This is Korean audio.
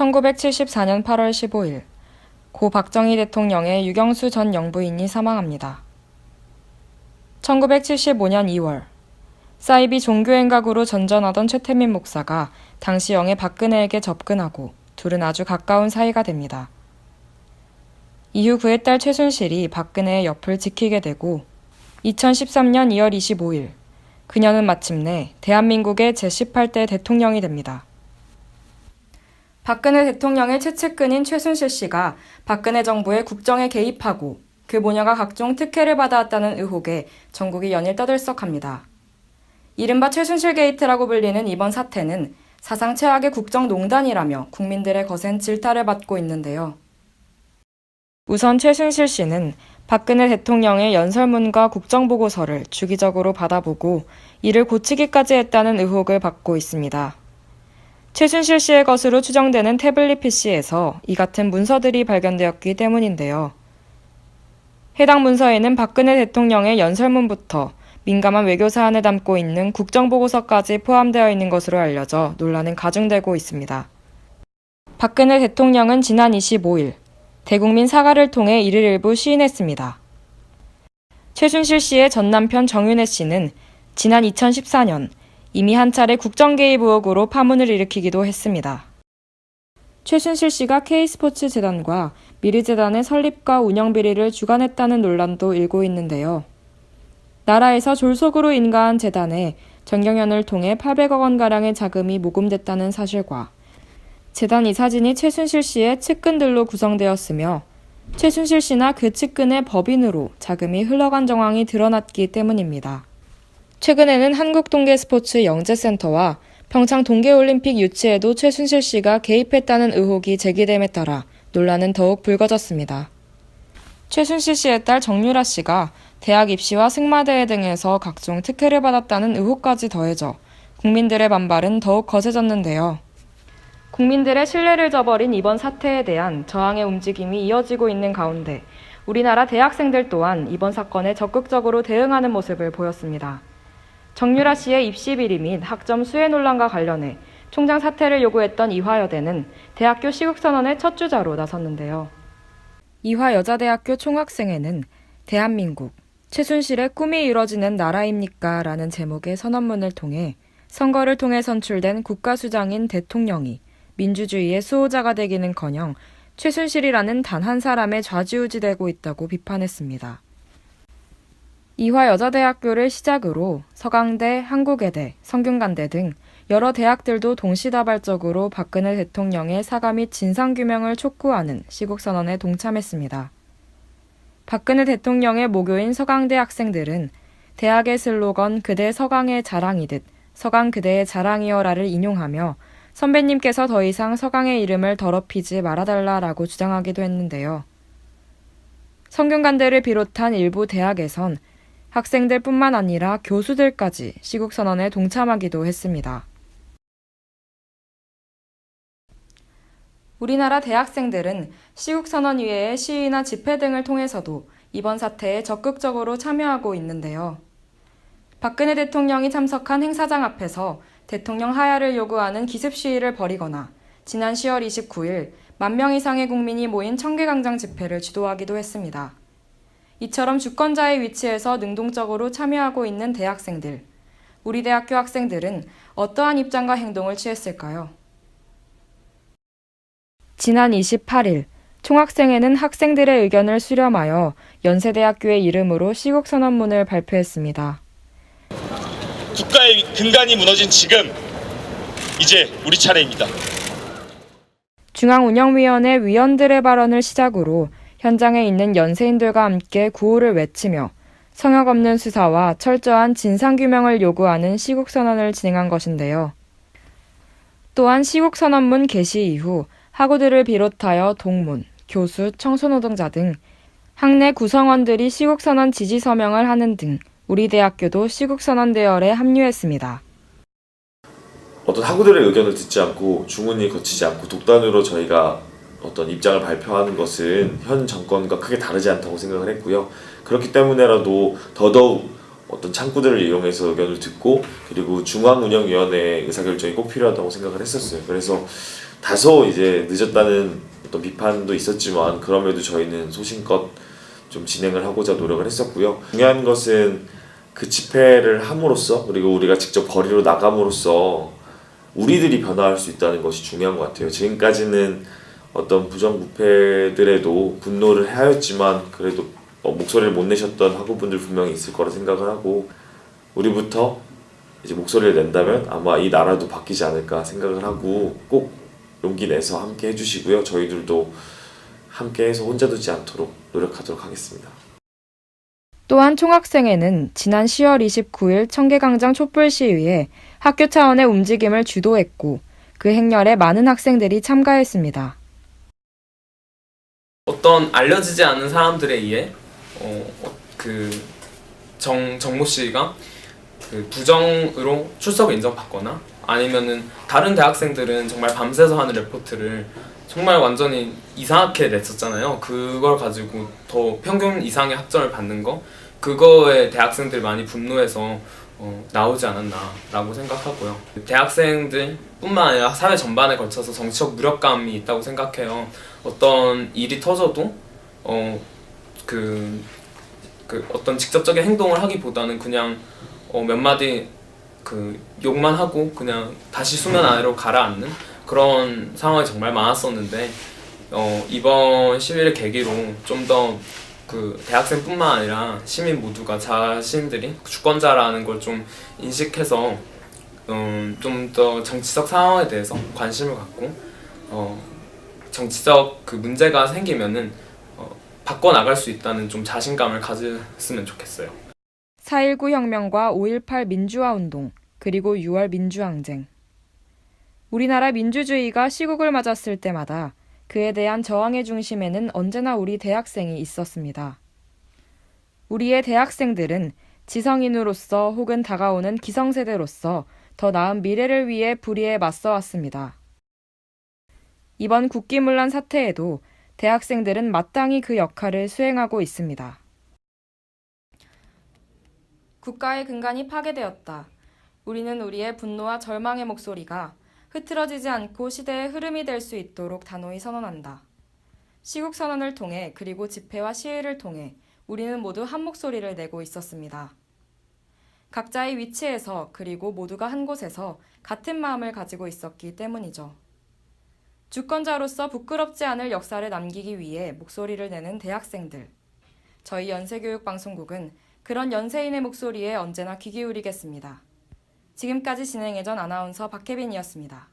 1974년 8월 15일, 고 박정희 대통령의 유경수 전 영부인이 사망합니다. 1975년 2월, 사이비 종교행각으로 전전하던 최태민 목사가 당시 영의 박근혜에게 접근하고 둘은 아주 가까운 사이가 됩니다. 이후 그의 딸 최순실이 박근혜의 옆을 지키게 되고 2013년 2월 25일, 그녀는 마침내 대한민국의 제18대 대통령이 됩니다. 박근혜 대통령의 최측근인 최순실 씨가 박근혜 정부의 국정에 개입하고 그 모녀가 각종 특혜를 받아왔다는 의혹에 전국이 연일 떠들썩합니다. 이른바 최순실 게이트라고 불리는 이번 사태는 사상 최악의 국정농단이라며 국민들의 거센 질타를 받고 있는데요. 우선 최순실 씨는 박근혜 대통령의 연설문과 국정보고서를 주기적으로 받아보고 이를 고치기까지 했다는 의혹을 받고 있습니다. 최순실 씨의 것으로 추정되는 태블릿 PC에서 이 같은 문서들이 발견되었기 때문인데요. 해당 문서에는 박근혜 대통령의 연설문부터 민감한 외교 사안을 담고 있는 국정보고서까지 포함되어 있는 것으로 알려져 논란은 가중되고 있습니다. 박근혜 대통령은 지난 25일 대국민 사과를 통해 이를 일부 시인했습니다. 최순실 씨의 전 남편 정윤회 씨는 지난 2014년 이미 한 차례 국정 개입 의혹으로 파문을 일으키기도 했습니다. 최순실 씨가 K스포츠 재단과 미르재단의 설립과 운영 비리를 주관했다는 논란도 일고 있는데요. 나라에서 졸속으로 인가한 재단에 정경련을 통해 800억 원가량의 자금이 모금됐다는 사실과 재단 이 사진이 최순실 씨의 측근들로 구성되었으며 최순실 씨나 그 측근의 법인으로 자금이 흘러간 정황이 드러났기 때문입니다. 최근에는 한국동계스포츠 영재센터와 평창 동계올림픽 유치에도 최순실 씨가 개입했다는 의혹이 제기됨에 따라 논란은 더욱 불거졌습니다. 최순실 씨의 딸 정유라 씨가 대학 입시와 승마대회 등에서 각종 특혜를 받았다는 의혹까지 더해져 국민들의 반발은 더욱 거세졌는데요. 국민들의 신뢰를 저버린 이번 사태에 대한 저항의 움직임이 이어지고 있는 가운데 우리나라 대학생들 또한 이번 사건에 적극적으로 대응하는 모습을 보였습니다. 정유라 씨의 입시 비리 및 학점 수혜 논란과 관련해 총장 사퇴를 요구했던 이화여대는 대학교 시국선언의 첫 주자로 나섰는데요. 이화여자대학교 총학생회는 대한민국, 최순실의 꿈이 이뤄지는 나라입니까? 라는 제목의 선언문을 통해 선거를 통해 선출된 국가수장인 대통령이 민주주의의 수호자가 되기는커녕 최순실이라는 단 한 사람에 좌지우지되고 있다고 비판했습니다. 이화여자대학교를 시작으로 서강대, 한국외대, 성균관대 등 여러 대학들도 동시다발적으로 박근혜 대통령의 사과 및 진상규명을 촉구하는 시국선언에 동참했습니다. 박근혜 대통령의 모교인 서강대 학생들은 대학의 슬로건 그대 서강의 자랑이듯 서강 그대의 자랑이여라를 인용하며 선배님께서 더 이상 서강의 이름을 더럽히지 말아달라라고 주장하기도 했는데요. 성균관대를 비롯한 일부 대학에선 학생들뿐만 아니라 교수들까지 시국선언에 동참하기도 했습니다. 우리나라 대학생들은 시국선언 이외에 시위나 집회 등을 통해서도 이번 사태에 적극적으로 참여하고 있는데요. 박근혜 대통령이 참석한 행사장 앞에서 대통령 하야를 요구하는 기습 시위를 벌이거나 지난 10월 29일 10,000명 이상의 국민이 모인 청계광장 집회를 주도하기도 했습니다. 이처럼 주권자의 위치에서 능동적으로 참여하고 있는 대학생들, 우리 대학교 학생들은 어떠한 입장과 행동을 취했을까요? 지난 28일, 총학생회는 학생들의 의견을 수렴하여 연세대학교의 이름으로 시국선언문을 발표했습니다. 국가의 근간이 무너진 지금, 이제 우리 차례입니다. 중앙운영위원회 위원들의 발언을 시작으로 현장에 있는 연세인들과 함께 구호를 외치며 성역 없는 수사와 철저한 진상규명을 요구하는 시국선언을 진행한 것인데요. 또한 시국선언문 게시 이후 학우들을 비롯하여 동문, 교수, 청소노동자 등 학내 구성원들이 시국선언 지지 서명을 하는 등 우리 대학교도 시국선언 대열에 합류했습니다. 어떤 학우들의 의견을 듣지 않고 중훈이 거치지 않고 독단으로 저희가 어떤 입장을 발표하는 것은 현 정권과 크게 다르지 않다고 생각을 했고요. 그렇기 때문에라도 더더욱 어떤 창구들을 이용해서 의견을 듣고 그리고 중앙운영위원회의 의사결정이 꼭 필요하다고 생각을 했었어요. 그래서 다소 이제 늦었다는 어떤 비판도 있었지만 그럼에도 저희는 소신껏 좀 진행을 하고자 노력을 했었고요. 중요한 것은 그 집회를 함으로써 그리고 우리가 직접 거리로 나감으로써 우리들이 변화할 수 있다는 것이 중요한 것 같아요. 지금까지는 어떤 부정부패들에도 분노를 하였지만 그래도 목소리를 못 내셨던 학우분들 분명히 있을 거라 생각을 하고 우리부터 이제 목소리를 낸다면 아마 이 나라도 바뀌지 않을까 생각을 하고 꼭 용기 내서 함께 해주시고요. 저희들도 함께 해서 혼자 두지 않도록 노력하도록 하겠습니다. 또한 총학생회는 지난 10월 29일 청계광장 촛불 시위에 학교 차원의 움직임을 주도했고 그 행렬에 많은 학생들이 참가했습니다. 어떤 알려지지 않은 사람들에 의해 정모 씨가 그 부정으로 출석을 인정받거나 아니면은 다른 대학생들은 정말 밤새서 하는 레포트를 정말 완전히 이상하게 냈었잖아요. 그걸 가지고 더 평균 이상의 학점을 받는 거 그거에 대학생들이 많이 분노해서 나오지 않았나라고 생각하고요. 대학생들 뿐만 아니라 사회 전반에 걸쳐서 정치적 무력감이 있다고 생각해요. 어떤 일이 터져도 어떤 직접적인 행동을 하기보다는 그냥 몇 마디 욕만 하고 그냥 다시 수면 아래로 가라앉는 그런 상황이 정말 많았었는데 이번 시위를 계기로 좀 더 대학생뿐만 아니라 시민 모두가 자신들이 주권자라는 걸 좀 인식해서 좀 더 정치적 상황에 대해서 관심을 갖고 정치적 문제가 생기면은 바꿔나갈 수 있다는 좀 자신감을 가졌으면 좋겠어요. 4.19 혁명과 5.18 민주화 운동, 그리고 6월 민주항쟁. 우리나라 민주주의가 시국을 맞았을 때마다 그에 대한 저항의 중심에는 언제나 우리 대학생이 있었습니다. 우리의 대학생들은 지성인으로서 혹은 다가오는 기성세대로서 더 나은 미래를 위해 불의에 맞서왔습니다. 이번 국기문란 사태에도 대학생들은 마땅히 그 역할을 수행하고 있습니다. 국가의 근간이 파괴되었다. 우리는 우리의 분노와 절망의 목소리가 흐트러지지 않고 시대의 흐름이 될 수 있도록 단호히 선언한다. 시국선언을 통해 그리고 집회와 시위를 통해 우리는 모두 한 목소리를 내고 있었습니다. 각자의 위치에서 그리고 모두가 한 곳에서 같은 마음을 가지고 있었기 때문이죠. 주권자로서 부끄럽지 않을 역사를 남기기 위해 목소리를 내는 대학생들. 저희 연세교육방송국은 그런 연세인의 목소리에 언제나 귀 기울이겠습니다. 지금까지 진행해준 아나운서 박혜빈이었습니다.